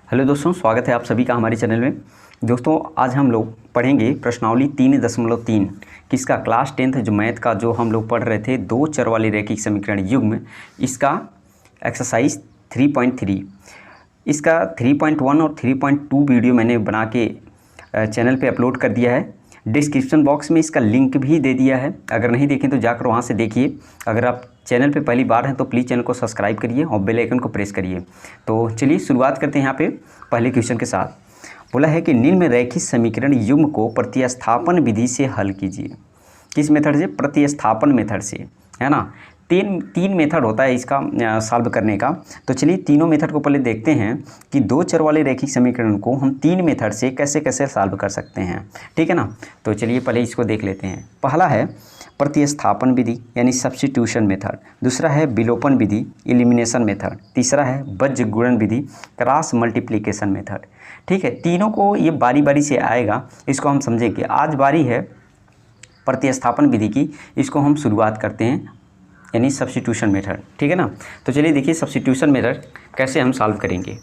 Hello दोस्तों, स्वागत है आप सभी का हमारे चैनल में। दोस्तों आज हम लोग पढ़ेंगे प्रश्नावली 3.3 किसका क्लास 10th जो मैथ का जो हम लोग पढ़ रहे थे दो चर वाले रैखिक समीकरण युग्म, इसका एक्सरसाइज 3.3। इसका 3.1 और 3.2 वीडियो मैंने बना के चैनल पे अपलोड कर दिया है। डिस्क्रिप्शन बॉक्स में इसका लिंक भी दे दिया है, अगर नहीं देखें तो जाकर वहाँ से देखिए। अगर आप चैनल पे पहली बार हैं तो प्लीज़ चैनल को सब्सक्राइब करिए और बेल आइकन को प्रेस करिए। तो चलिए शुरुआत करते हैं यहाँ पे पहले क्वेश्चन के साथ। बोला है कि निम्न में रैखिक समीकरण युग्म को प्रतिस्थापन विधि से हल कीजिए। किस मेथड से? प्रतिस्थापन मेथड से, है ना। तीन मेथड होता है इसका सॉल्व करने का। तो चलिए तीनों मेथड को पहले देखते हैं कि दो चर वाले रैखिक समीकरण को हम तीन मेथड से कैसे कैसे सॉल्व कर सकते हैं, ठीक है ना। तो चलिए पहले इसको देख लेते हैं। पहला है प्रतिस्थापन विधि यानी सब्स्टिट्यूशन मेथड, दूसरा है विलोपन विधि एलिमिनेशन मेथड, तीसरा है बज्र गुणन विधि क्रॉस मल्टीप्लिकेशन मेथड। ठीक है, तीनों को ये बारी बारी से आएगा, इसको हम समझेंगे। आज बारी है प्रतिस्थापन विधि की, इसको हम शुरुआत करते हैं यानी सब्स्टिट्यूशन मेथड, ठीक है ना। तो चलिए देखिए सब्स्टिट्यूशन मेथड कैसे हम सॉल्व करेंगे।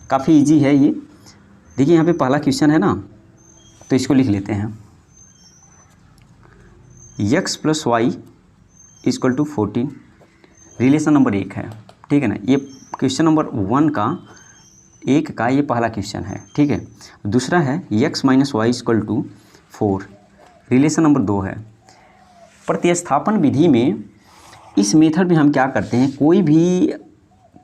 काफ़ी इजी है ये। देखिए यहाँ पे पहला क्वेश्चन है ना, तो इसको लिख लेते हैं। x + y = 14 रिलेशन नंबर 1 है, ठीक है ना। ये क्वेश्चन नंबर 1 का एक का ये पहला क्वेश्चन है, ठीक है। दूसरा है x - y = 4 रिलेशन नंबर 2 है। प्रतिस्थापन विधि में इस मेथड में हम क्या करते हैं, कोई भी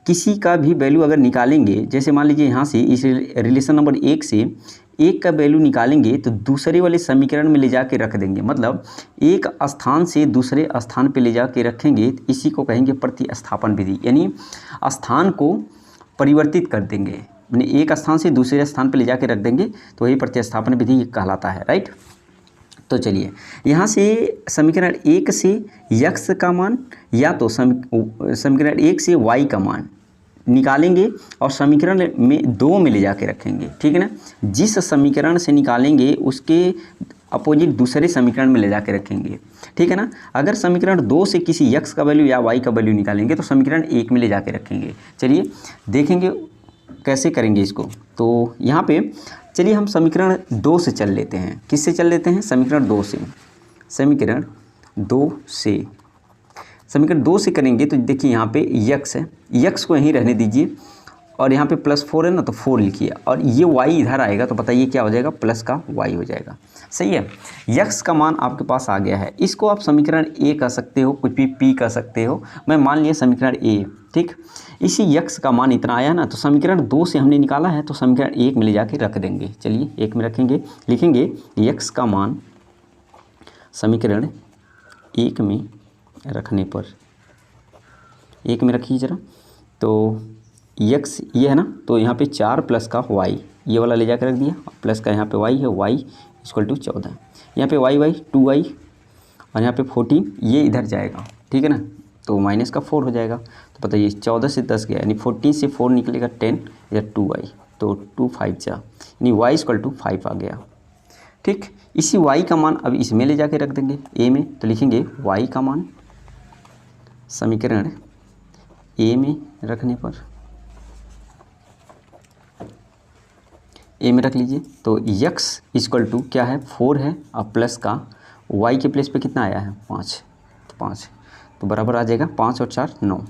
किसी का भी वैल्यू अगर निकालेंगे, जैसे मान लीजिए यहाँ से इस रिलेशन नंबर 1 से एक का वैल्यू निकालेंगे तो दूसरे वाले समीकरण में ले जा के रख देंगे। मतलब एक स्थान से दूसरे स्थान पे ले जा के रखेंगे, इसी को कहेंगे प्रतिस्थापन विधि, यानी स्थान को परिवर्तित कर देंगे, यानी एक स्थान से दूसरे स्थान पे ले जा के रख देंगे, तो वही प्रतिस्थापन विधि कहलाता है, राइट। तो चलिए यहाँ से समीकरण 1 से x का मान या तो समीकरण 1 से y का मान निकालेंगे और समीकरण में 2 में ले जाके रखेंगे, ठीक है ना। जिस समीकरण से निकालेंगे उसके अपोजिट दूसरे समीकरण में ले जाके रखेंगे, ठीक है ना। अगर समीकरण 2 से किसी x का वैल्यू या y का वैल्यू निकालेंगे तो समीकरण 1 में ले जाके रखेंगे। चलिए देखेंगे कैसे करेंगे इसको। तो यहाँ पे चलिए हम समीकरण 2 से चल लेते हैं। किससे चल लेते हैं? समीकरण 2 से। समीकरण 2 से करेंगे तो देखिए यहाँ पे x है, x को यहीं रहने दीजिए और यहाँ पे +4 है ना, तो 4 लिखिए और ये y इधर आएगा तो बताइए क्या हो जाएगा, प्लस का y हो जाएगा। सही है, x का मान आपके पास आ गया है। इसको आप समीकरण a कह सकते हो, कुछ भी p कह सकते हो। मैं मान लिया समीकरण a, ठीक। इसी x का मान इतना आया ना, तो समीकरण 2 से हमने निकाला है तो समीकरण 1 में ले जाके रख देंगे। चलिए 1 में रखेंगे, लिखेंगे x का मान समीकरण 1 में रखने पर, 1 में रखिए ज़रा। तो x ये है ना, तो यहाँ पे 4 प्लस का y ये वाला ले जाकर रख दिया, प्लस का यहाँ पे y है, y = 14। यहाँ पे y 2y और यहाँ पे 14, ये इधर जाएगा, ठीक है ना, तो माइनस का 4 हो जाएगा। तो बताइए 14 से 10 गया यानी 14 से 4 निकलेगा 10, इधर 2y, तो 2 5 जा यानी y = 5 आ गया, ठीक। इसी y का मान अब इसमें ले जाके रख देंगे a में, तो लिखेंगे y का मान समीकरण a में रखने पर, a में रख लीजिए। तो x = क्या है, 4 है और प्लस का y के प्लेस पे कितना आया है, 5, तो 5 तो बराबर आ जाएगा 5 और 4 9,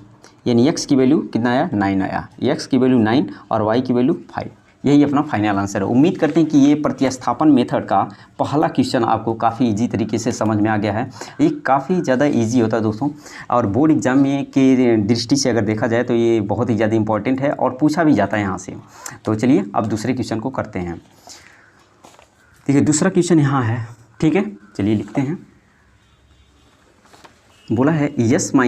यानी x की वैल्यू कितना आया, 9 आया। x की वैल्यू 9 और y की वैल्यू 5। यही अपना फाइनल आंसर है। उम्मीद करते हैं कि ये प्रतिस्थापन मेथड का पहला क्वेश्चन आपको काफ़ी इजी तरीके से समझ में आ गया है। ये काफ़ी ज़्यादा इजी होता है दोस्तों, और बोर्ड एग्जाम में के दृष्टि से अगर देखा जाए तो ये बहुत ही ज़्यादा इंपॉर्टेंट है और पूछा भी जाता है यहाँ से। तो चलिए अब दूसरे क्वेश्चन को करते हैं। देखिए दूसरा क्वेश्चन यहाँ है, ठीक है। चलिए लिखते हैं। बोला है s - t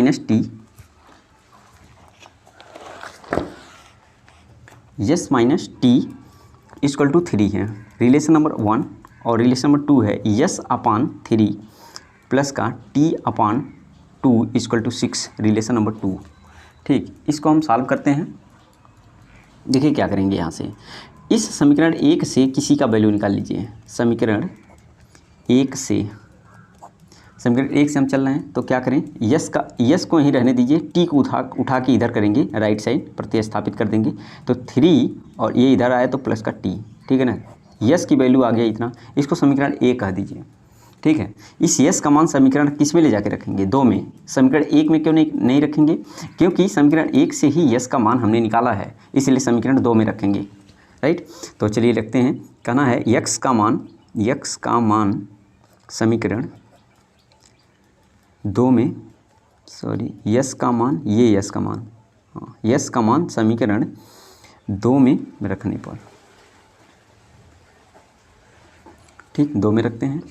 = 3 है रिलेशन नंबर 1, और रिलेशन नंबर 2 है s/3 प्लस का t/2 = 6 रिलेशन नंबर 2, ठीक। इसको हम सॉल्व करते हैं। देखिए क्या करेंगे, यहाँ से इस समीकरण 1 से किसी का वैल्यू निकाल लीजिए। समीकरण 1 से समीकरण 1 से हम चल रहे हैं तो क्या करें, यस को यहीं रहने दीजिए, टी को उठा के इधर करेंगे, राइट साइड प्रतिस्थापित कर देंगे। तो 3 और ये इधर आया तो प्लस का टी, ठीक है ना। यस की वैल्यू आ गया इतना, इसको समीकरण 1 कह दीजिए, ठीक है। इस यस का मान समीकरण किस में ले जाके रखेंगे, 2 में। समीकरण 1 में क्यों नहीं रखेंगे, क्योंकि समीकरण 1 से ही यस का मान हमने निकाला है, इसलिए समीकरण 2 में रखेंगे, राइट। तो चलिए लिखते हैं, कहना है यक्स का मान समीकरण 2 में, यस का मान, ये यस का मान, हाँ, यस का मान समीकरण 2 में रखने पर, ठीक, 2 में रखते हैं।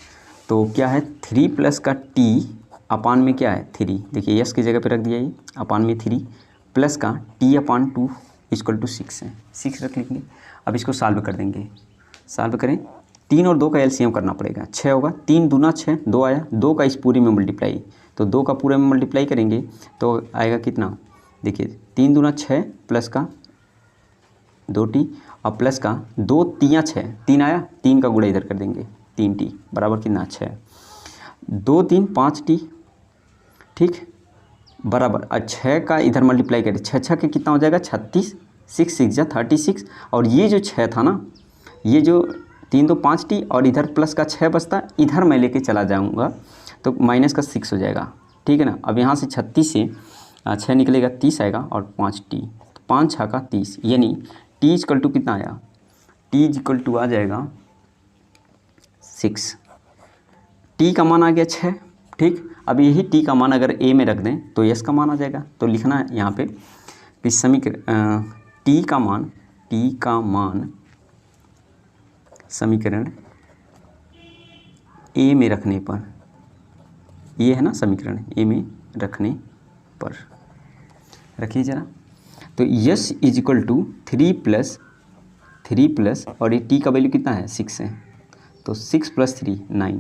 तो क्या है, 3 प्लस का टी अपान में क्या है 3, देखिए यस की जगह पे रख दिया, ये अपान में 3 प्लस का टी अपान 2 इक्वल टू 6 है, 6 रख लेंगे। अब इसको सॉल्व कर देंगे, सॉल्व करें, 3 और 2 का एलसीएम करना पड़ेगा, 6 होगा, 3 दूना 6, 2 आया, 2 का इस पूरे में मल्टीप्लाई, तो 2 का पूरे में मल्टीप्लाई करेंगे तो आएगा कितना, देखिए 3 दूना 6 प्लस का 2t और प्लस का 2 तियाँ 6, 3 आया, 3 का गुणा इधर कर देंगे, 3t बराबर कितना 6, 2 3 5t, ठीक, बराबर 6 का इधर मल्टीप्लाई करें, 6 6 के कितना हो जाएगा 36, 6 6 जा 36, और ये जो 6 था ना, ये जो 3 2 5t और इधर प्लस का 6 बचता, इधर मैं लेके चला जाऊंगा तो माइनस का 6 हो जाएगा, ठीक है ना। अब यहाँ से 36 से 6 निकलेगा 30 आएगा और 5t, तो 5 6 का 30, यानी t इक्वल टू कितना आया, t इक्वल टू आ जाएगा 6, t का मान आ गया 6, ठीक। अब यही t का मान अगर a में रख दें तो s का मान आ जाएगा, तो लिखना है यहाँ पे कि समीकरण t का मान समीकरण a में रखने पर, ये है ना समीकरण a में रखने पर, रखिए ज़रा। तो yes is equal to 3 plus और ये t का वैल्यू कितना है 6 है, तो 6 + 3 9,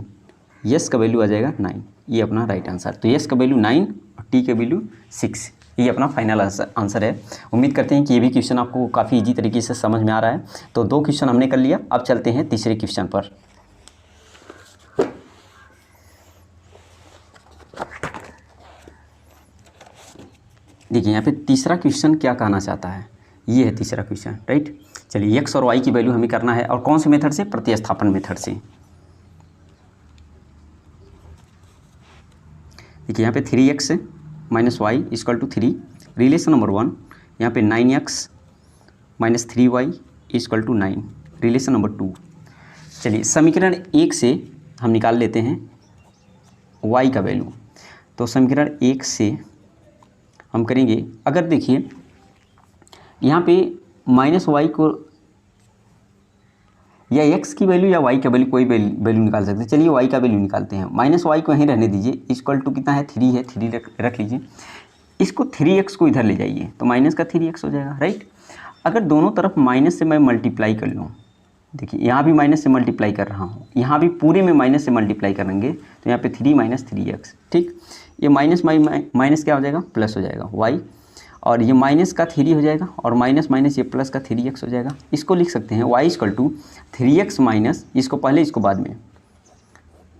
यस का वैल्यू आ जाएगा 9, ये अपना राइट आंसर। तो यस का वैल्यू 9 और टी का वैल्यू 6, ये अपना फाइनल आंसर है। उम्मीद करते हैं कि ये भी क्वेश्चन आपको काफ़ी इजी तरीके से समझ में आ रहा है। तो 2 क्वेश्चन हमने कर लिया, अब चलते हैं तीसरे क्वेश्चन पर। देखिए यहाँ पे तीसरा क्वेश्चन क्या कहना चाहता है, ये है तीसरा क्वेश्चन, राइट। चलिए एक्स और वाई की वैल्यू हमें करना है, और कौन से मेथड से, प्रतिस्थापन मेथड से। देखिए यहाँ पे 3x - y = 3, रिलेशन नंबर 1। यहाँ पे 9x - 3y = 9, रिलेशन नंबर 2। चलिए समीकरण 1 से हम निकाल लेते हैं y का वैल्यू। तो समीकरण 1 से हम करेंगे, अगर देखिए यहाँ पे -y को या x की वैल्यू या y का वैल्यू, कोई वैल्यू निकाल सकते हैं। चलिए y का वैल्यू निकालते हैं, -y को यहीं रहने दीजिए, इक्वल टू कितना है 3 है, 3 रख लीजिए। इसको 3x को इधर ले जाइए तो माइनस का 3x हो जाएगा, राइट। अगर दोनों तरफ माइनस से मैं मल्टीप्लाई कर लूँ, देखिए यहाँ भी माइनस से मल्टीप्लाई कर रहा हूँ, यहाँ भी पूरे में माइनस से मल्टीप्लाई करेंगे तो यहाँ पे 3 - 3x, ठीक। ये माइनस क्या हो जाएगा, प्लस हो जाएगा y, और ये माइनस का 3 हो जाएगा, और माइनस ये प्लस का 3x हो जाएगा। इसको लिख सकते हैं y = 3x माइनस, इसको पहले इसको बाद में,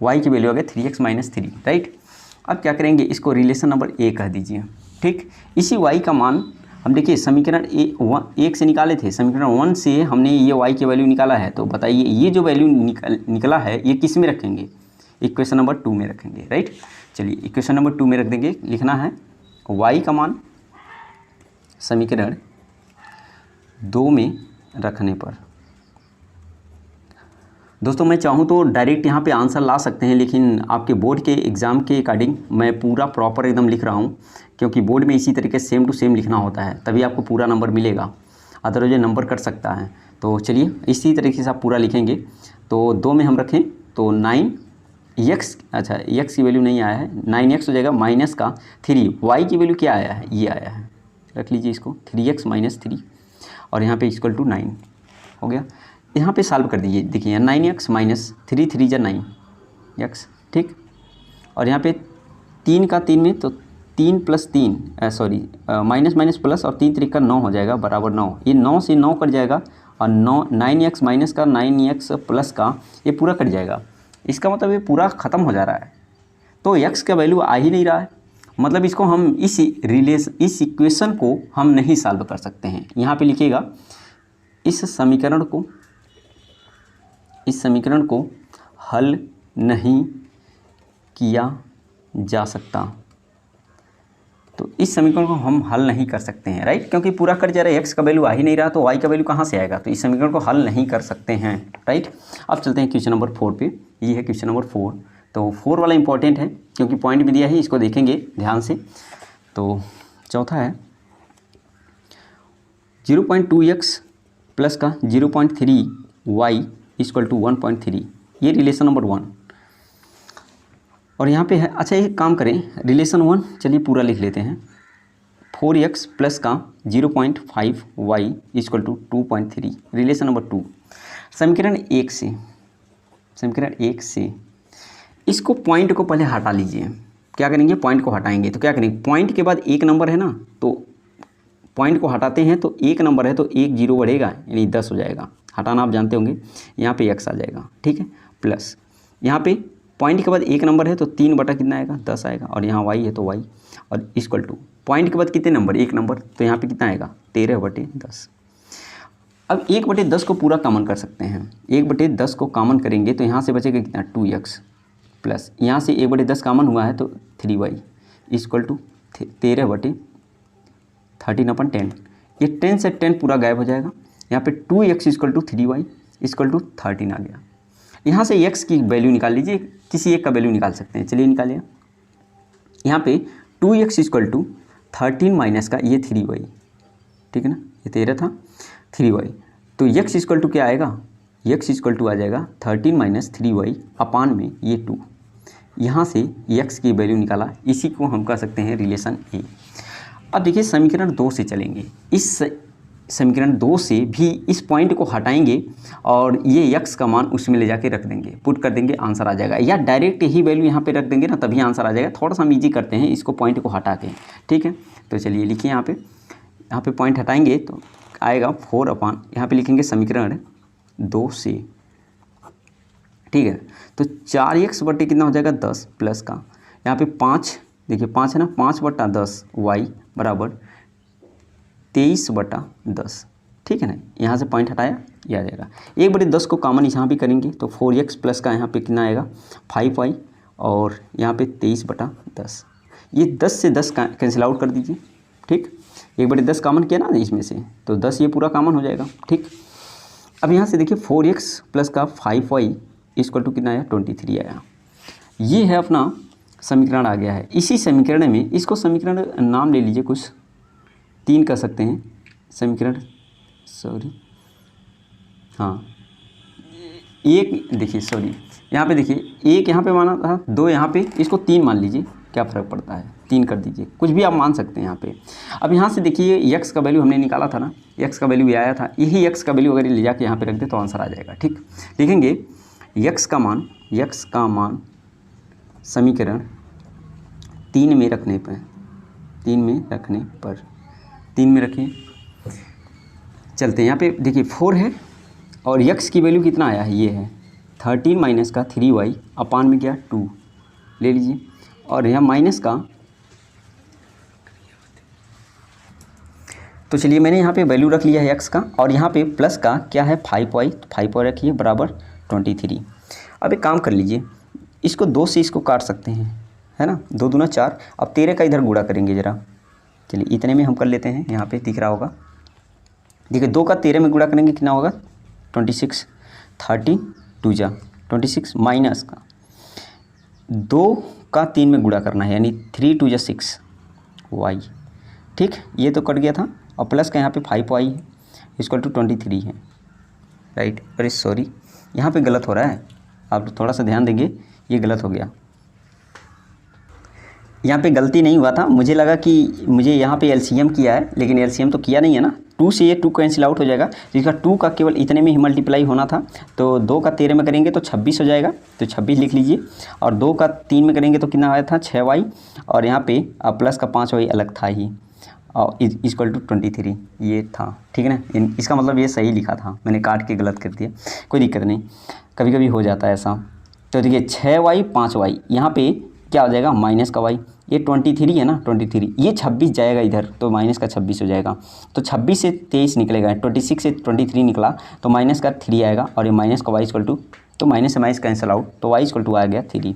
y की वैल्यू आ गया 3x - 3, राइट। अब क्या करेंगे, इसको रिलेशन नंबर 1 कह दीजिए, ठीक। इसी y का मान हम देखिए समीकरण 1 से निकाले थे, समीकरण 1 से हमने ये y की वैल्यू निकाला है। तो बताइए ये जो वैल्यू निकला है ये किस में रखेंगे, इक्वेशन नंबर 2 में रखेंगे, राइट। चलिए इक्वेशन नंबर 2 में रख देंगे, लिखना है y का मान समीकरण 2 में रखने पर। दोस्तों मैं चाहूँ तो डायरेक्ट यहाँ पे आंसर ला सकते हैं, लेकिन आपके बोर्ड के एग्ज़ाम के अकॉर्डिंग मैं पूरा प्रॉपर एकदम लिख रहा हूँ, क्योंकि बोर्ड में इसी तरीके से सेम टू सेम लिखना होता है, तभी आपको पूरा नंबर मिलेगा, अदरवाइज नंबर कट सकता है। तो चलिए इसी तरीके से आप पूरा लिखेंगे। तो 2 में हम रखें तो 9x, अच्छा x की वैल्यू नहीं आया है, 9x हो जाएगा, माइनस का 3, y की वैल्यू क्या आया है, ये आया है, रख लीजिए इसको 3x - 3, और यहाँ पे इक्वल टू 9 हो गया। यहाँ पे सॉल्व कर दीजिए, देखिए 9x - 3 3 × 9x, ठीक। और यहाँ पे 3 का 3 में तो 3 + 3 सॉरी माइनस प्लस, और 3 3 का 9 हो जाएगा बराबर 9, ये 9 से 9 कट जाएगा, और 9x माइनस का 9x प्लस का ये पूरा कट जाएगा। इसका मतलब ये पूरा ख़त्म हो जा रहा है। तो x का वैल्यू आ ही नहीं रहा है, मतलब इसको हम इस इक्वेशन को हम नहीं सॉल्व कर सकते हैं। यहाँ पे लिखिएगा इस समीकरण को हल नहीं किया जा सकता। तो इस समीकरण को हम हल नहीं कर सकते हैं, राइट, क्योंकि पूरा कर जा रहा है, x का वैल्यू आ ही नहीं रहा तो y का वैल्यू कहाँ से आएगा, तो इस समीकरण को हल नहीं कर सकते हैं, राइट। अब चलते हैं क्वेश्चन नंबर 4 पे। ये है क्वेश्चन नंबर 4। तो 4 वाला इंपॉर्टेंट है क्योंकि पॉइंट भी दिया है, इसको देखेंगे ध्यान से। तो चौथा है 0.2x प्लस का 0.3y इक्वल टू 1.3, ये रिलेशन नंबर 1। और यहाँ पे है, अच्छा एक काम करें, रिलेशन 1 चलिए पूरा लिख लेते हैं। 4x प्लस का 0.5y equal to 2.3, relation number 2। समीकरण 1 से इसको पॉइंट को पहले हटा लीजिए। क्या करेंगे, पॉइंट को हटाएंगे तो क्या करेंगे, पॉइंट के बाद एक नंबर है ना, तो पॉइंट को हटाते हैं तो एक नंबर है तो एक जीरो बढ़ेगा यानी 10 हो जाएगा। हटाना आप जानते होंगे, यहाँ पे x आ जाएगा, ठीक है। प्लस यहाँ पे पॉइंट के बाद एक नंबर है तो 3 बटा कितना आएगा, 10 आएगा। और यहाँ y है तो y, और इक्वल टू पॉइंट के बाद कितने नंबर, एक नंबर, तो यहाँ पे कितना आएगा 13/10। अब 1/10 को पूरा कॉमन कर सकते हैं। 1/10 को कॉमन करेंगे तो यहाँ से बचेगा कितना 2x, प्लस यहाँ से 1/10 कॉमन हुआ है तो 3y इक्वल टू 13/10। ये 10 से 10 पूरा गायब हो जाएगा। यहाँ पे 2x equal to 3y equal to 13 आ गया। यहाँ से x की वैल्यू निकाल लीजिए, किसी एक का वैल्यू निकाल सकते हैं, चलिए निकालिए। यहाँ पे 2x इक्वल टू 13 माइनस का ये 3y, ठीक है ना, ये 13 था 3y, तो x इक्वल टू क्या आएगा, x इक्वल टू आ जाएगा 13 माइनस 3y अपान में ये 2। यहाँ से x की वैल्यू निकाला, इसी को हम कह सकते हैं रिलेशन ए। अब देखिए समीकरण 2 से चलेंगे, इस समीकरण 2 से भी इस पॉइंट को हटाएंगे और ये x का मान उसमें ले जाके रख देंगे, पुट कर देंगे, आंसर आ जाएगा। या डायरेक्ट ही वैल्यू यहाँ पे रख देंगे ना, तभी आंसर आ जाएगा। थोड़ा सा हम ईजी करते हैं इसको, पॉइंट को हटा के, ठीक है। तो चलिए लिखिए, यहाँ पे पॉइंट हटाएंगे तो आएगा 4 अपान, यहाँ पे लिखेंगे समीकरण 2 से, ठीक है। तो 4x बटे कितना हो जाएगा 10, प्लस का यहाँ पे 5, देखिए 5 है ना, 5/10 y बराबर 23/10, ठीक है ना। यहाँ से पॉइंट हटाया, ये आ जाएगा। 1/10 को कॉमन यहाँ भी करेंगे तो 4x प्लस का यहाँ पे कितना आएगा 5y, और यहाँ पे 23/10। ये 10 से 10 कैंसिल आउट कर दीजिए, ठीक। 1/10 कॉमन किया ना इसमें से, तो 10 ये पूरा कॉमन हो जाएगा, ठीक। अब यहाँ से देखिए 4x प्लस का 5y इक्वल टू कितना आया 23 आया। ये है अपना समीकरण आ गया है। इसी समीकरण में इसको समीकरण नाम ले लीजिए, कुछ 3 कर सकते हैं समीकरण, हाँ एक, देखिए सॉरी, यहाँ पे देखिए 1 यहाँ पे माना था, 2 यहाँ पे, इसको 3 मान लीजिए, क्या फ़र्क पड़ता है, 3 कर दीजिए, कुछ भी आप मान सकते हैं यहाँ पे। अब यहाँ से देखिए x का वैल्यू हमने निकाला था ना, x का वैल्यू भी आया था, यही x का वैल्यू अगर ले जाके यहाँ पे रख दे तो आंसर आ जाएगा, ठीक। लिखेंगे x का मान समीकरण 3 में रखने पर 3 में रखिए। चलते हैं, यहाँ पे देखिए 4 है और x की वैल्यू कितना आया है, ये है 13 माइनस का 3y अपान में क्या 2 ले लीजिए, और यहाँ माइनस का, तो चलिए मैंने यहाँ पे वैल्यू रख लिया है x का, और यहाँ पे प्लस का क्या है 5y, तो 5y रखिए बराबर 23। अब एक काम कर लीजिए, इसको 2 से इसको काट सकते हैं, है ना, 2 दूना 4। अब 13 का इधर गुणा करेंगे ज़रा, चलिए इतने में हम कर लेते हैं, यहाँ पे दिख रहा होगा, देखिए 2 का 13 में गुणा करेंगे कितना होगा 26, 13 2 जा 26 माइनस का 2 का 3 में गुणा करना है यानी 3 2 जा 6 y, ठीक, ये तो कट गया था, और प्लस का यहाँ पे 5y है इक्वल टू 23 है, राइट। अरे सॉरी, यहाँ पे गलत हो रहा है, आप थोड़ा सा ध्यान देंगे, ये गलत हो गया, यहाँ पे गलती नहीं हुआ था, मुझे लगा कि मुझे यहाँ पे एलसीएम किया है, लेकिन एलसीएम तो किया नहीं है ना। 2 से ये 2 कैंसिल आउट हो जाएगा, जिसका 2 का केवल इतने में ही मल्टीप्लाई होना था, तो 2 का 13 में करेंगे तो 26 हो जाएगा, तो 26 लिख लीजिए, और 2 का 3 में करेंगे तो कितना आया था 6y, और यहाँ पे प्लस का 5y अलग था ही, और इक्वल टू 23 ये था, ठीक है ना। इसका मतलब ये सही लिखा था, मैंने काट के गलत कर दिया, कोई दिक्कत नहीं, कभी कभी हो जाता है ऐसा। तो देखिए 6y 5y, यहाँ पे क्या हो जाएगा माइनस का वाई। ये 23 है ना 23, ये 26 जाएगा इधर तो माइनस का 26 हो जाएगा। तो 26 से 23 निकलेगा, 26 से 23 निकला तो माइनस का 3 आएगा और ये माइनस का वाई इक्वल टू, तो माइनस से माइनस कैंसिल आउट तो वाई इक्वल टू आ गया 3।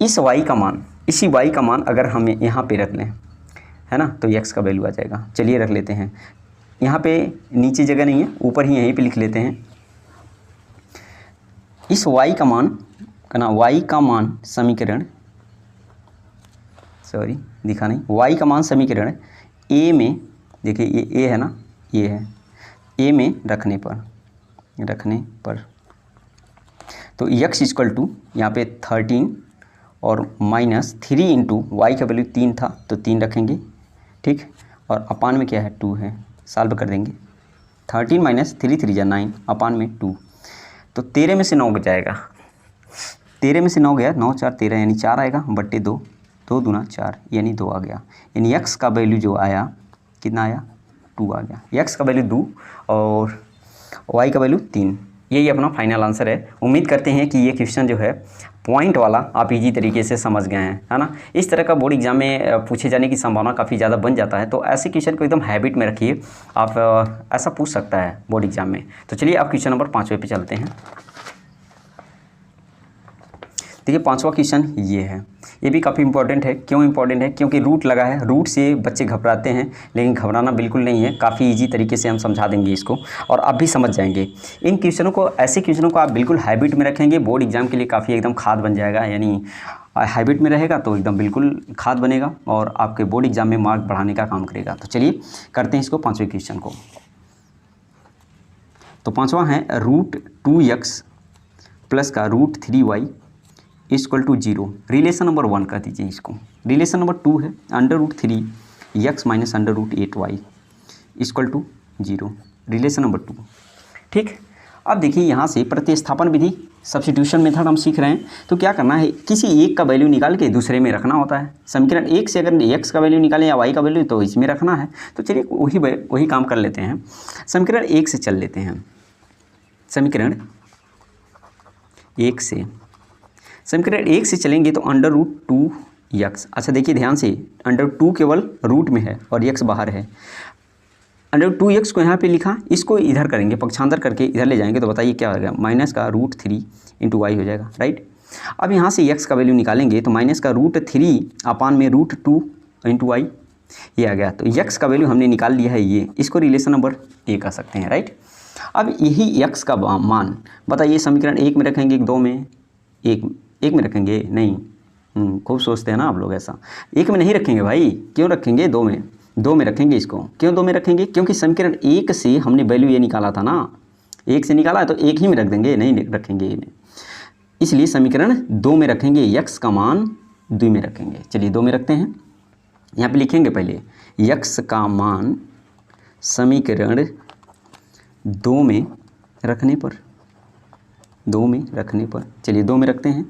इस वाई का मान, इसी वाई का मान अगर हम यहाँ पे रख लें है ना तो एक्स का वैल्यू आ जाएगा। चलिए रख लेते हैं, यहाँ पे नीचे जगह नहीं है, ऊपर ही यहीं पे लिख लेते हैं। इस वाई का मान कहना, वाई का मान समीकरण, सॉरी दिखा नहीं, वाई का मान समीकरण ए में, देखिए ये ए है ना, ये है ए में रखने पर तो x इक्वल टू यहाँ पे 13 और माइनस 3 इंटू वाई का वैल्यू 3 था तो 3 रखेंगे, ठीक, और अपान में क्या है 2 है, सॉल्व कर देंगे। 13 माइनस 3 3 जा 9 अपान में 2, तो 13 में से 9 जाएगा, 13 में से 9 गया, 9 4 13 यानी 4 आएगा बट्टे 2, 2 दूना 4 यानी 2 आ गया। यानी x का वैल्यू जो आया कितना आया 2 आ गया, x का वैल्यू 2 और y का वैल्यू 3। यही अपना फाइनल आंसर है। उम्मीद करते हैं कि ये क्वेश्चन जो है पॉइंट वाला आप इजी तरीके से समझ गए हैं, है ना। इस तरह का बोर्ड एग्जाम में पूछे जाने की संभावना काफ़ी ज़्यादा बन जाता है, तो ऐसे क्वेश्चन को एकदम हैबिट में रखिए, आप ऐसा पूछ सकता है बोर्ड एग्जाम में। तो चलिए आप क्वेश्चन नंबर 5वें पे चलते हैं। देखिए 5वां क्वेश्चन ये है, ये भी काफ़ी इंपॉर्टेंट है। क्यों इंपॉर्टेंट है? क्योंकि रूट लगा है, रूट से बच्चे घबराते हैं, लेकिन घबराना बिल्कुल नहीं है, काफ़ी इजी तरीके से हम समझा देंगे इसको और आप भी समझ जाएंगे। इन क्वेश्चनों को, ऐसे क्वेश्चनों को आप बिल्कुल हैबिट में रखेंगे, बोर्ड एग्जाम के लिए काफ़ी एकदम खाद बन जाएगा। यानी हैबिट में रहेगा तो एकदम बिल्कुल खाद बनेगा और आपके बोर्ड एग्जाम में मार्क बढ़ाने का काम करेगा। तो चलिए करते हैं इसको 5वें क्वेश्चन को। तो 5वां है √2x प्लस का √3y equal to 0। Relation number 1 कर दीजिए इसको। रिलेशन नंबर 2 है √3x minus √8y equal to 0। Relation number 2, ठीक। अब देखिए यहाँ से प्रतिस्थापन विधि, सब्स्टिट्यूशन मेथड हम सीख रहे हैं। तो क्या करना है, किसी एक का वैल्यू निकाल के दूसरे में रखना होता है। समीकरण 1 से अगर x का वैल्यू निकालें या y का वैल्यू तो इसमें रखना है। तो चलिए वही काम कर लेते हैं। समीकरण 1 से चल लेते हैं। समीकरण 1 से, समीकरण 1 से चलेंगे तो √2x। अच्छा देखिए ध्यान से, √2 केवल रूट में है और x बाहर है। √2x को यहाँ पे लिखा, इसको इधर करेंगे, पक्षांतर करके इधर ले जाएंगे तो बताइए क्या हो गया, माइनस का √3 इंटू वाई हो जाएगा, राइट। अब यहाँ से x का वैल्यू निकालेंगे तो माइनस का √3 अपान में √2 इंटू वाई, ये आ गया। तो x का वैल्यू हमने निकाल लिया है, ये इसको रिलेशन नंबर ए कह सकते हैं, राइट। अब यही x का मान बताइए समीकरण 1 में रखेंगे, 2 में, एक में रखेंगे, नहीं, खूब सोचते हैं ना आप लोग, ऐसा 1 में नहीं रखेंगे भाई, क्यों रखेंगे 2 में, 2 में रखेंगे इसको। क्यों 2 में रखेंगे? क्योंकि समीकरण 1 से हमने वैल्यू ये निकाला था ना, 1 से निकाला है तो 1 ही में रख देंगे, नहीं रखेंगे ये में, इसलिए समीकरण 2 में रखेंगे, x का मान 2 में रखेंगे। चलिए 2 में रखते हैं, यहाँ पे लिखेंगे पहले x का मान समीकरण 2 में रखने पर, 2 में रखने पर, चलिए 2 में रखते हैं।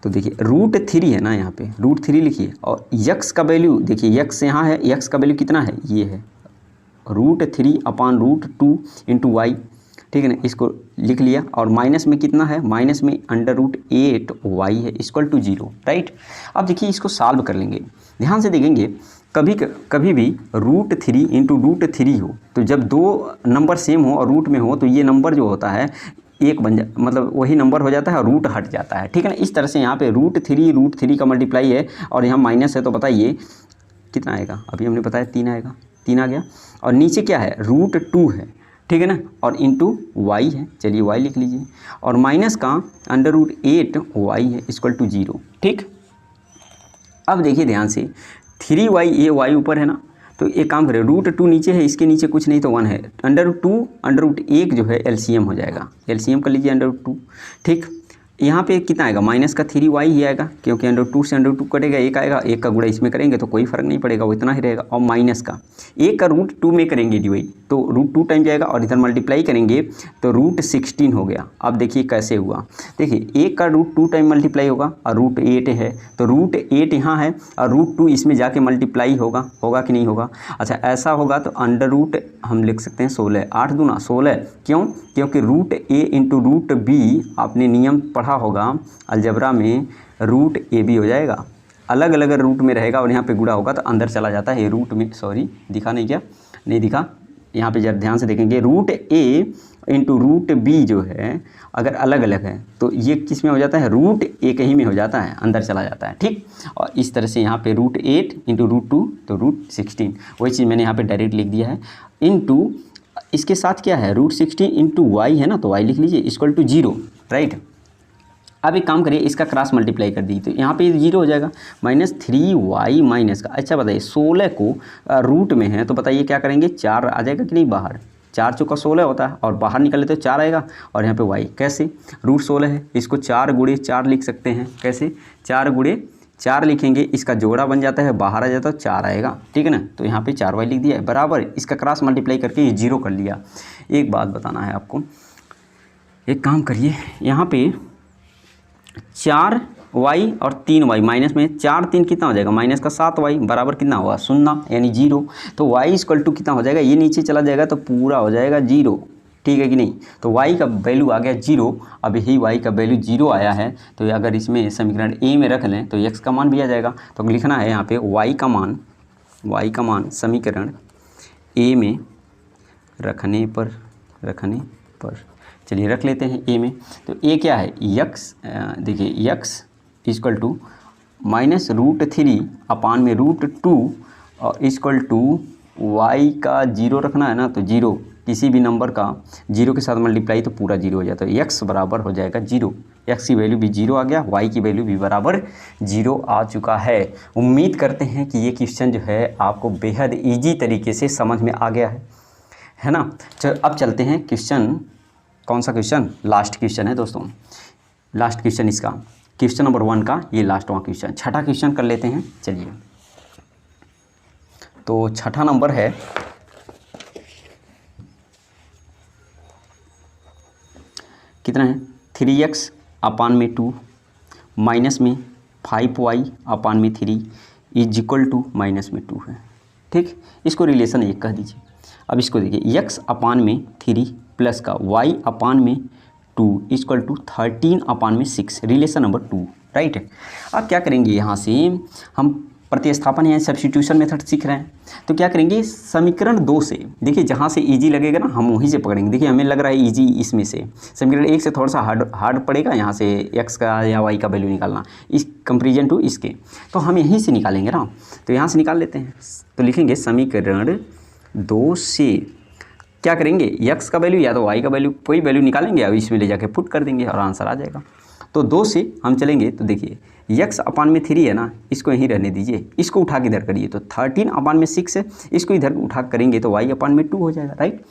तो देखिए √3 है ना, यहाँ पे √3 लिखिए और x का वैल्यू देखिए, x यहाँ है, x का वैल्यू कितना है, ये है √3 अपान √2 इंटू वाई, ठीक है ना, इसको लिख लिया। और माइनस में कितना है, माइनस में √8y है इक्वल टू 0, राइट। अब देखिए इसको सॉल्व कर लेंगे, ध्यान से देखेंगे, कभी भी √3 इंटू √3 हो तो जब दो नंबर सेम हो और रूट में हो तो ये नंबर जो होता है एक बन जा, मतलब वही नंबर हो जाता है और रूट हट जाता है, ठीक है ना। इस तरह से यहाँ पे √3 का मल्टीप्लाई है और यहाँ माइनस है तो बताइए कितना आएगा, अभी हमने बताया 3 आएगा, 3 आ गया। और नीचे क्या है, √2 है, ठीक है ना, और इंटू वाई है, चलिए वाई लिख लीजिए, और माइनस का √8y है इक्वल टू 0, ठीक। अब देखिए ध्यान से 3y, ये y ऊपर है ना, तो एक काम करें, √2 नीचे है, इसके नीचे कुछ नहीं तो 1 है, √1 जो है एलसीएम हो जाएगा, एलसीएम कर लीजिए √2, ठीक। यहाँ पे कितना आएगा, माइनस का 3y ही आएगा, क्योंकि √2 से √2 कटेगा, 1 आएगा, 1 का गुणा इसमें करेंगे तो कोई फर्क नहीं पड़ेगा, वो इतना ही रहेगा। और माइनस का 1 का √2 में करेंगे डिवाइड तो √2 टाइम जाएगा और इधर मल्टीप्लाई करेंगे तो √16 हो गया। अब देखिए कैसे हुआ, देखिए 1 का √2 टाइम मल्टीप्लाई होगा और √8 है तो √8 यहाँ है और √2 इसमें जाके मल्टीप्लाई होगा कि नहीं होगा। अच्छा ऐसा होगा तो √ हम लिख सकते हैं 16, 8 दूना 16, क्यों, क्योंकि √a इंटू √b आपने नियम पढ़ा होगा अलजबरा में, √ab हो जाएगा, अलग अलग रूट में रहेगा और यहाँ पे गुणा होगा तो अंदर चला जाता है। रूट में, सॉरी दिखा नहीं क्या, नहीं दिखा, यहाँ पे जरा ध्यान से देखेंगे, रूट ए इंटू रूट बी जो है अगर अलग अलग है तो ये किस में हो जाता है, रूट एक ही में हो जाता है, अंदर चला जाता है। ठीक, और इस तरह से यहाँ पे रूट 8 इंटू रूट 2 तो रूट 16, वही चीज़ मैंने यहाँ पे डायरेक्ट लिख दिया है। इंटू इसके साथ क्या है, रूट 16 इंटू वाई है ना, तो वाई लिख लीजिए इक्वल टू 0, राइट। अब एक काम करिए, इसका क्रॉस मल्टीप्लाई कर दीजिए तो यहाँ पे 0 हो जाएगा, -3y माइनस का। अच्छा बताइए 16 को रूट में है तो बताइए क्या करेंगे, 4 आ जाएगा कि नहीं बाहर, 4 चौका 16 होता है और बाहर निकले तो 4 आएगा। और यहाँ पे y कैसे, रूट 16 है, इसको 4 गुणे 4 लिख सकते हैं। कैसे, 4 गुणे 4 लिखेंगे, इसका जोड़ा बन जाता है, बाहर आ जाता है 4 आएगा, ठीक है ना। तो यहाँ पे 4y लिख दिया है बराबर, इसका क्रॉस मल्टीप्लाई करके ये 0 कर लिया। एक बात बताना है आपको, एक काम करिए, यहाँ पे 4y और 3y माइनस में 4 3 कितना हो जाएगा, माइनस का 7y बराबर कितना होगा, 0 यानी 0। तो y इक्वल टू कितना हो जाएगा, ये नीचे चला जाएगा तो पूरा हो जाएगा 0, ठीक है कि नहीं। तो y का वैल्यू आ गया 0। अब यही y का वैल्यू 0 आया है तो अगर इसमें समीकरण a में रख लें तो x का मान भी आ जाएगा। तो लिखना है यहाँ पे y का मान समीकरण a में रखने पर चलिए रख लेते हैं a में। तो a क्या है, x, देखिए x इक्वल टू -√3 अपान में √2 और इक्वल टू y का 0 रखना है ना, तो 0 किसी भी नंबर का 0 के साथ मल्टीप्लाई तो पूरा 0 हो जाता है। x बराबर हो जाएगा 0, x की वैल्यू भी 0 आ गया, y की वैल्यू भी बराबर 0 आ चुका है। उम्मीद करते हैं कि ये क्वेश्चन जो है आपको बेहद ईजी तरीके से समझ में आ गया है ना। चलो अब चलते हैं क्वेश्चन, कौन सा क्वेश्चन, लास्ट क्वेश्चन है दोस्तों, लास्ट क्वेश्चन इसका, क्वेश्चन नंबर 1 का ये लास्टवां क्वेश्चन, छठा क्वेश्चन कर लेते हैं। चलिए तो छठा नंबर है, कितना है, 3x अपान में 2 माइनस में 5y अपान में 3 इज इक्वल टू माइनस में 2 है। ठीक, इसको रिलेशन 1 कह दीजिए। अब इसको देखिए, x अपान में 3 प्लस का y अपान में 2 इक्वल टू 13 अपान में 6, रिलेशन नंबर 2, राइट। अब क्या करेंगे, यहाँ से हम प्रतिस्थापन या सब्स्टिट्यूशन मेथड सीख रहे हैं तो क्या करेंगे, समीकरण 2 से, देखिए जहाँ से इजी लगेगा ना हम वहीं से पकड़ेंगे। देखिए हमें लग रहा है इजी इसमें से, समीकरण 1 से थोड़ा सा हार्ड पड़ेगा, यहाँ से x का या y का वैल्यू निकालना इस कंपेरिजन टू इसके, तो हम यहीं से निकालेंगे ना, तो यहाँ से निकाल लेते हैं। तो लिखेंगे समीकरण 2 से क्या करेंगे, x का वैल्यू या तो y का वैल्यू, कोई वैल्यू निकालेंगे और इसमें ले जाके पुट कर देंगे और आंसर आ जाएगा। तो 2 से हम चलेंगे तो देखिए x अपान में 3 है ना, इसको यहीं रहने दीजिए, इसको उठा के इधर करिए तो 13 अपान में 6 है, इसको इधर उठा करेंगे तो y अपान में 2 हो जाएगा, राइट।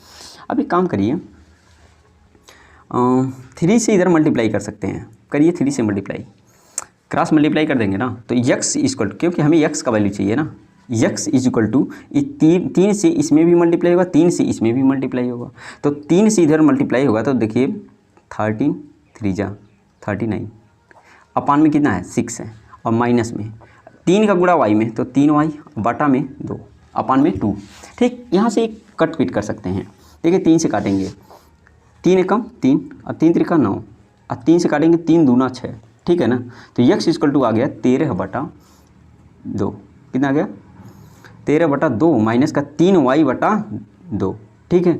अब एक काम करिए, 3 से इधर मल्टीप्लाई कर सकते हैं, करिए 3 से मल्टीप्लाई, क्रॉस मल्टीप्लाई कर देंगे ना तो x इक्वल, क्योंकि हमें x का वैल्यू चाहिए ना, x इज इक्वल टू 3 से इसमें भी मल्टीप्लाई होगा, 3 से इसमें भी मल्टीप्लाई होगा, तो 3 से इधर मल्टीप्लाई होगा तो देखिए 13 3 जा 39 अपान में कितना है 6 है, और माइनस में 3 का गुणा y में तो 3y बटा में 2 अपान में 2। ठीक, यहाँ से एक कट पीट कर सकते हैं, देखिए 3 से काटेंगे, 3 एकम 3 और 3 त्रिका 9 और 3 से काटेंगे 3 दूना 6, ठीक है ना। तो x इक्वल टू आ गया 13 बटा 2, कितना आ गया 13 बटा 2 माइनस का 3y बटा 2, ठीक है।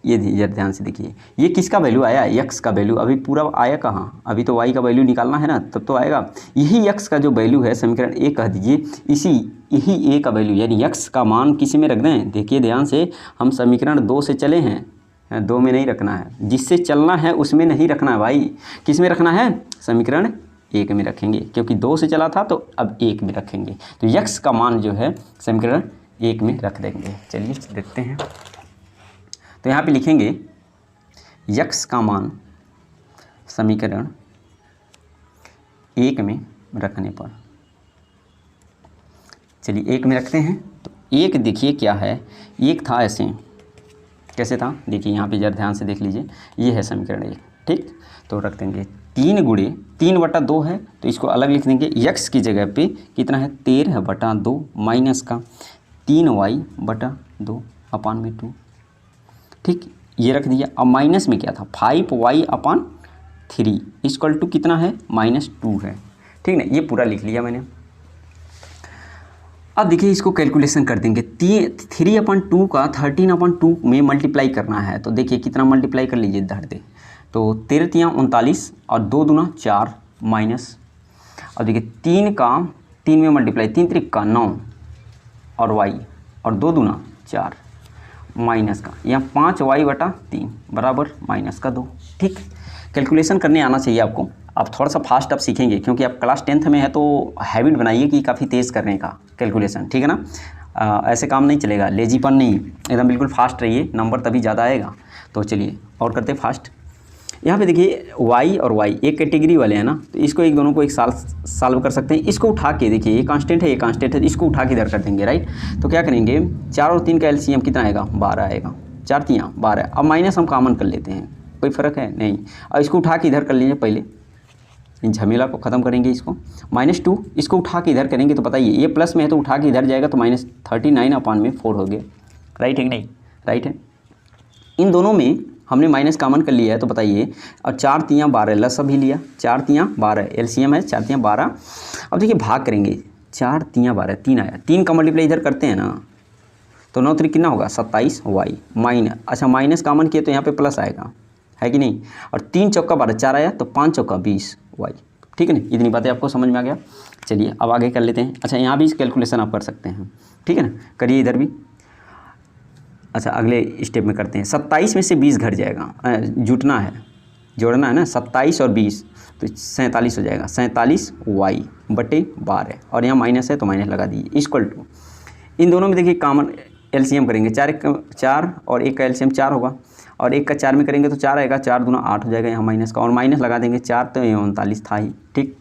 ये जरा ध्यान से देखिए, ये किसका वैल्यू आया, x का वैल्यू, अभी पूरा आया कहाँ, अभी तो y का वैल्यू निकालना है ना, तब तो आएगा। यही x का जो वैल्यू है समीकरण 1 कह दीजिए, यही a का वैल्यू यानी x का मान किसी में रख दें। देखिए ध्यान से, हम समीकरण 2 से चले हैं, 2 में नहीं रखना है, जिससे चलना है उसमें नहीं रखना है भाई, किस में रखना है, समीकरण 1 में रखेंगे, क्योंकि 2 से चला था तो अब 1 में रखेंगे। तो x का मान जो है समीकरण 1 में रख देंगे। चलिए देखते हैं, तो यहाँ पे लिखेंगे x का मान समीकरण 1 में रखने पर, चलिए 1 में रखते हैं। तो 1 देखिए क्या है, 1 था ऐसे, कैसे था, देखिए यहाँ पे जरा ध्यान से देख लीजिए, ये है समीकरण 1, ठीक। तो रख देंगे 3 गुणे 3 बटा 2 है तो इसको अलग लिख देंगे, x की जगह पे कितना है 13 बटा 2 माइनस का 3y बटा 2 अपान में 2, ठीक, ये रख दिया। अब माइनस में क्या था 5y अपान 3 इक्वल टू कितना है -2 है, ठीक है, ये पूरा लिख लिया मैंने। अब देखिए इसको कैलकुलेशन कर देंगे। 3/2 का 13/2 में मल्टीप्लाई करना है, तो देखिए कितना मल्टीप्लाई कर लीजिए धर दे, तो 13 तियाँ 39 और 2 दूना 4 माइनस, अब देखिए 3 का 3 में मल्टीप्लाई, 3 त्रिक का 9 और y और 2 दूना 4 माइनस का यहाँ 5y/3 बराबर माइनस का 2। ठीक, कैलकुलेशन करने आना चाहिए आपको। आप थोड़ा सा फास्ट आप सीखेंगे क्योंकि आप क्लास 10th में है, तो हैबिट बनाइए कि काफ़ी तेज़ करने का कैलकुलेशन, ठीक है ना। ऐसे काम नहीं चलेगा, लेजीपन नहीं, एकदम बिल्कुल फास्ट रहिए, नंबर तभी ज़्यादा आएगा। तो चलिए और करते फास्ट। यहाँ पे देखिए y और y एक कैटेगरी वाले हैं ना, तो इसको एक दोनों को एक साल सॉल्व कर सकते हैं। इसको उठा के देखिए, ये कांस्टेंट है, ये कांस्टेंट है, इसको उठा के इधर कर देंगे, राइट। तो क्या करेंगे, 4 और 3 का एलसीएम कितना आएगा, 12 आएगा, 4 तियाँ 12। अब माइनस हम कॉमन कर लेते हैं, कोई फ़र्क है नहीं। अब इसको उठा के इधर कर लीजिए, पहले इन झमेला को ख़त्म करेंगे। इसको -2 इसको उठा के इधर करेंगे तो बताइए, ये प्लस में है तो उठा के इधर जाएगा तो -39/4 हो गया, राइट है कि नहीं, राइट है। इन दोनों में हमने माइनस कॉमन कर लिया है, तो बताइए, और 4 तियाँ 12 लस भी लिया, 4 तियाँ 12 एलसीएम है, 4 तियाँ 12। अब देखिए भाग करेंगे, 4 तियाँ 12 3 आया, 3 का मल्टीप्लाई इधर करते हैं ना, तो 9 त्रिक कितना होगा 27y माइनस, अच्छा माइनस कॉमन किए तो यहाँ पे प्लस आएगा, है कि नहीं। और 3 चौका 12 4 आया, तो 5 चौका 20y, ठीक है ना। इतनी बातें आपको समझ में आ गया। चलिए अब आगे कर लेते हैं। अच्छा यहाँ भी कैलकुलेशन आप कर सकते हैं, ठीक है ना, करिए इधर भी। अच्छा अगले स्टेप में करते हैं। 27 में से 20 घट जाएगा, जुटना है, जोड़ना है ना, 27 और 20 तो 47 हो जाएगा, 47y/12, और यहाँ माइनस है तो माइनस लगा दीजिए, इक्वल टू इन दोनों में देखिए कॉमन एलसीएम करेंगे, 4 और 1 का एलसीएम 4 होगा, और 1 का 4 में करेंगे तो 4 आएगा, 4 दूना 8 हो जाएगा, यहाँ माइनस का, और माइनस लगा देंगे 4, तो 39 था ही, ठीक।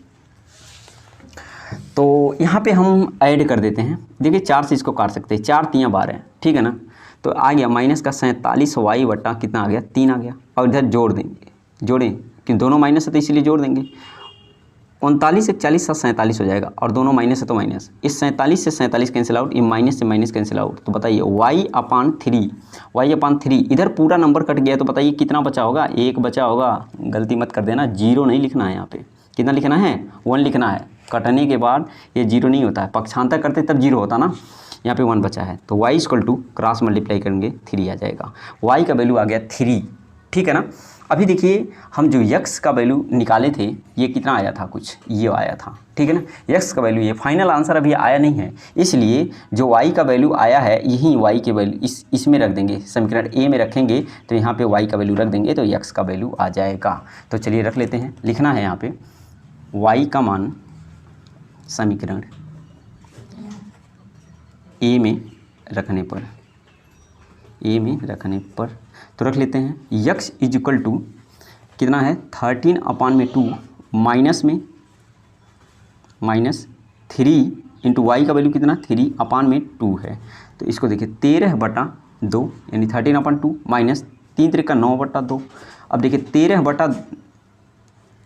तो यहाँ पे हम ऐड कर देते हैं, देखिए 4 से इसको काट सकते हैं, 4 तियाँ 12, ठीक है ना। तो आ गया माइनस का 47y/ कितना आ गया 3 आ गया, और इधर जोड़ देंगे, जोड़ें कि दोनों माइनस है तो इसीलिए जोड़ देंगे, 39 एक 40 47 हो जाएगा, और दोनों माइनस है तो माइनस, इस 47 से 47 कैंसिल आउट, ये माइनस से माइनस कैंसिल आउट, तो बताइए y/3 इधर पूरा नंबर कट गया, तो बताइए कितना बचा होगा, 1 बचा होगा। गलती मत कर देना, 0 नहीं लिखना है, यहाँ पे कितना लिखना है 1 लिखना है, कटने के बाद ये 0 नहीं होता है, पक्षांतर करते तब 0 होता ना, यहाँ पे 1 बचा है, तो y = क्रॉस मल्टीप्लाई करेंगे 3 आ जाएगा, y का वैल्यू आ गया 3, ठीक है ना। अभी देखिए हम जो x का वैल्यू निकाले थे, ये कितना आया था, कुछ ये आया था, ठीक है ना, x का वैल्यू, ये फाइनल आंसर अभी आया नहीं है, इसलिए जो y का वैल्यू आया है यही y के वैल्यू इसमें रख देंगे, समीकरण a में रखेंगे, तो यहाँ पे y का वैल्यू रख देंगे तो x का वैल्यू आ जाएगा। तो चलिए रख लेते हैं, लिखना है यहाँ पे y का मान समीकरण a में रखने पर, तो रख लेते हैं x = कितना है 13/2 माइनस में -3 इंटू y का वैल्यू कितना 3/2 है, तो इसको देखिए 13/2 यानी 13/2 माइनस 3 त्रिक का 9/2। अब देखिए 13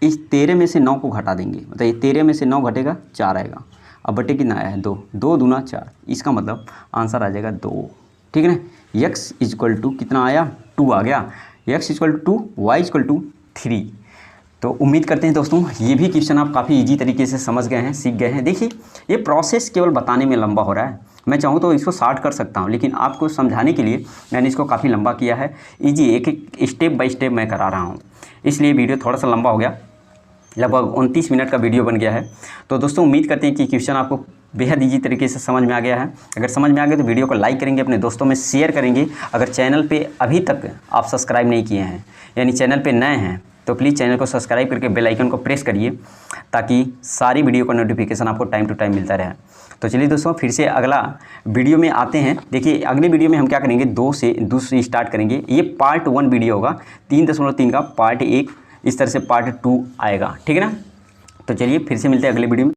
इस 13 में से 9 को घटा देंगे, बताइए 13 में से 9 घटेगा 4 आएगा, अब बटे कितना आया है 2, 2 दूना 4, इसका मतलब आंसर आ जाएगा 2, ठीक है ना। x = कितना आया 2 आ गया, x = 2 y = 3। तो उम्मीद करते हैं दोस्तों ये भी क्वेश्चन आप काफ़ी इजी तरीके से समझ गए हैं, सीख गए हैं। देखिए ये प्रोसेस केवल बताने में लंबा हो रहा है, मैं चाहूँ तो इसको शॉर्ट कर सकता हूँ, लेकिन आपको समझाने के लिए मैंने इसको काफ़ी लंबा किया है। इजी एक एक स्टेप बाय स्टेप मैं करा रहा हूँ, इसलिए वीडियो थोड़ा सा लंबा हो गया, लगभग 29 मिनट का वीडियो बन गया है। तो दोस्तों उम्मीद करते हैं कि क्वेश्चन आपको बेहद ईजी तरीके से समझ में आ गया है। अगर समझ में आ गया तो वीडियो को लाइक करेंगे, अपने दोस्तों में शेयर करेंगे। अगर चैनल पे अभी तक आप सब्सक्राइब नहीं किए हैं, यानी चैनल पे नए हैं, तो प्लीज़ चैनल को सब्सक्राइब करके बेल आइकन को प्रेस करिए, ताकि सारी वीडियो का नोटिफिकेशन आपको टाइम टू टाइम मिलता रहे। तो चलिए दोस्तों फिर से अगला वीडियो में आते हैं। देखिए अगले वीडियो में हम क्या करेंगे, 2 से दूसरी स्टार्ट करेंगे। ये पार्ट 1 वीडियो होगा, 3.3 का पार्ट 1, इस तरह से पार्ट 2 आएगा, ठीक है ना। तो चलिए फिर से मिलते हैं अगले वीडियो में।